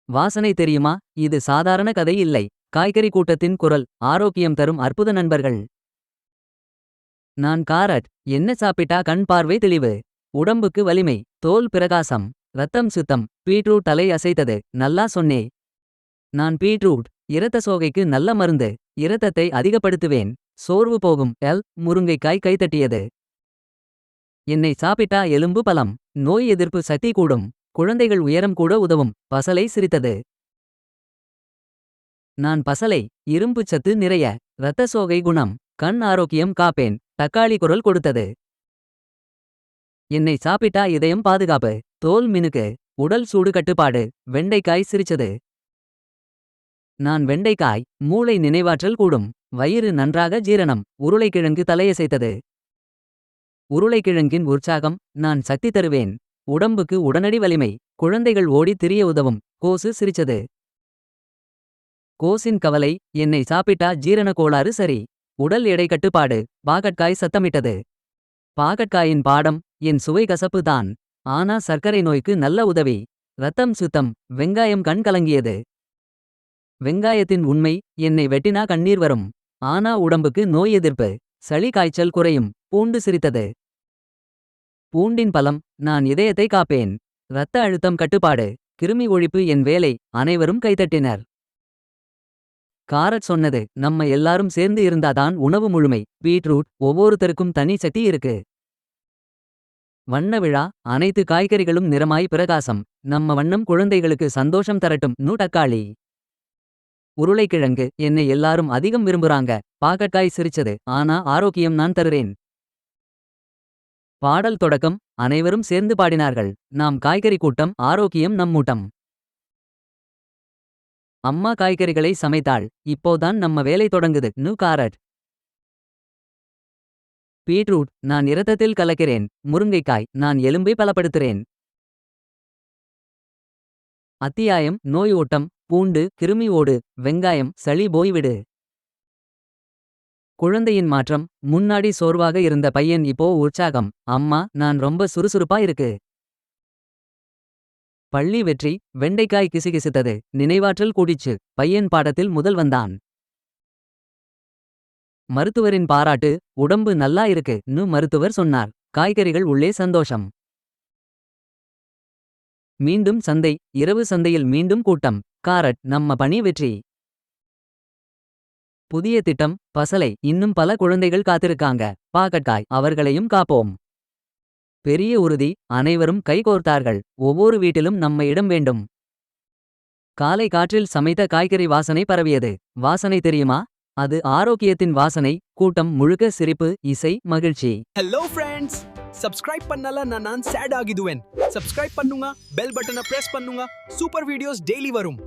வாசனை தெரியுமா? இது சாதாரண கதை இல்லை. காய்கறி கூட்டத்தின் குரல். ஆரோக்கியம் தரும் அற்புத நண்பர்கள். நான் காரட். என்ன சாப்பிட்டா கண் பார்வை தெளிவு. உடம்புக்கு வலிமை. தோல் பிரகாசம். ரத்தம் சுத்தம். பீட்ரூட் தலை அசைத்தது. நல்லா சொன்னே. நான் பீட்ரூட். இரத்த சோகைக்கு நல்ல மருந்து. இரத்தத்தை அதிகப்படுத்துவேன். சோர்வு போகும். முருங்கைக்காய் கைத்தட்டியது. என்னை சாப்பிட்டா எலும்பு பலம். நோய் எதிர்ப்பு சக்தி கூடும். குழந்தைகள் உயரம் கூட உதவும். பசலை சிரித்தது. நான் பசலை. இரும்புச் சத்து நிறைய. இரத்த சோகை குணம். கண் ஆரோக்கியம் காப்பேன். தக்காளி குரல் கொடுத்தது. என்னை சாப்பிட்டா இதயம் பாதுகாப்பு. தோல் மினுக்கு. உடல் சூடு கட்டுப்பாடு. வெண்டைக்காய் சிரிச்சது. நான் வெண்டைக்காய். மூளை நினைவாற்றல் கூடும். வயிறு நன்றாக ஜீரணம். உருளைக்கிழங்கு தலையசைத்தது. உருளைக்கிழங்கின் உற்சாகம். நான் சக்தி தருவேன். உடம்புக்கு உடனடி வலிமை. குழந்தைகள் ஓடி திரிய உதவும். கோசு சிரிச்சது. கோசின் கவலை. என்னை சாப்பிட்டா ஜீரண கோளாறு சரி. உடல் எடை கட்டுப்பாடு. பாகற்காய் சத்தமிட்டது. பாகற்காயின் பாடம். என் சுவை கசப்பு தான். ஆனா சர்க்கரை நோய்க்கு நல்ல உதவி. ரத்தம் சுத்தம். வெங்காயம் கண் கலங்கியது. வெங்காயத்தின் உண்மை. என்னை வெட்டினா கண்ணீர் வரும். ஆனா உடம்புக்கு நோய் எதிர்ப்பு. சளி காய்ச்சல் குறையும். பூண்டு சிரித்தது. பூண்டின் பலம். நான் இதயத்தை காப்பேன். இரத்த அழுத்தம் கட்டுப்பாடு. கிருமி ஒழிப்பு என் வேலை. அனைவரும் கைதட்டினர். காரட் சொன்னது. நம்ம எல்லாரும் சேர்ந்து இருந்தாதான் உணவு முழுமை. பீட்ரூட். ஒவ்வொருத்தருக்கும் தனி சக்தி இருக்கு. வண்ண விழா. அனைத்து காய்கறிகளும் நிறமாய் பிரகாசம். நம்ம வண்ணம் குழந்தைகளுக்கு சந்தோஷம் தரட்டும். தக்காளி. உருளைக்கிழங்கு. என்னை எல்லாரும் அதிகம் விரும்புறாங்க. பாகற்காய் சிரிச்சது. ஆனா ஆரோக்கியம் நான் தருறேன். பாடல் தொடக்கம். அனைவரும் சேர்ந்து பாடினார்கள். நாம் காய்கறி கூட்டம். ஆரோக்கியம் நம் மூட்டம். அம்மா காய்கறிகளை சமைத்தாள். இப்போதான் நம்ம வேலை தொடங்குது. காரட். பீட்ரூட். நான் இரத்தத்தில் கலக்கிறேன். முருங்கைக்காய். நான் எலும்பை பலப்படுத்துறேன். அத்தியாயம். நோய் ஓட்டம். பூண்டு கிருமி ஓடு. வெங்காயம் சளி போய்விடு. குழந்தையின் மாற்றம். முன்னாடி சோர்வாக இருந்த பையன் இப்போ உற்சாகம். அம்மா நான் ரொம்ப சுறுசுறுப்பா இருக்கு. பள்ளி வெற்றி. வெண்டைக்காய் கிசுகிசுத்தது. நினைவாற்றல் கூடிச்சு. பையன் பாடத்தில் முதல் வந்தான். மருத்துவரின் பாராட்டு. உடம்பு நல்லா இருக்கு. மருத்துவர் சொன்னார். காய்கறிகள் உள்ளே சந்தோஷம். மீண்டும் சந்தை. இரவு சந்தையில் மீண்டும் கூட்டம். காரட். நம்ம பணி வெற்றி. புதிய திட்டம். பசலை. இன்னும் பல குழந்தைகள் காத்திருக்காங்க. பாகற்காய். அவர்களையும் காப்போம். பெரிய உறுதி. அனைவரும் கைகோர்த்தார்கள். ஒவ்வொரு வீட்டிலும் நம்ம இடம் வேண்டும். காலை காற்றில் சமைத்த காய்கறி வாசனை பரவியது. வாசனை தெரியுமா? அது ஆரோக்கியத்தின் வாசனை. கூட்டம் முழுக்க சிரிப்பு இசை மகிழ்ச்சி. ஹலோ ஃப்ரெண்ட்ஸ், சப்ஸ்கிரைப் பண்ணல நான் சேட் ஆகிடுவேன். சப்ஸ்கிரைப் பண்ணுங்க, பெல் பட்டனை பிரஸ் பண்ணுங்க. சூப்பர் வீடியோஸ் டெய்லி வரும்.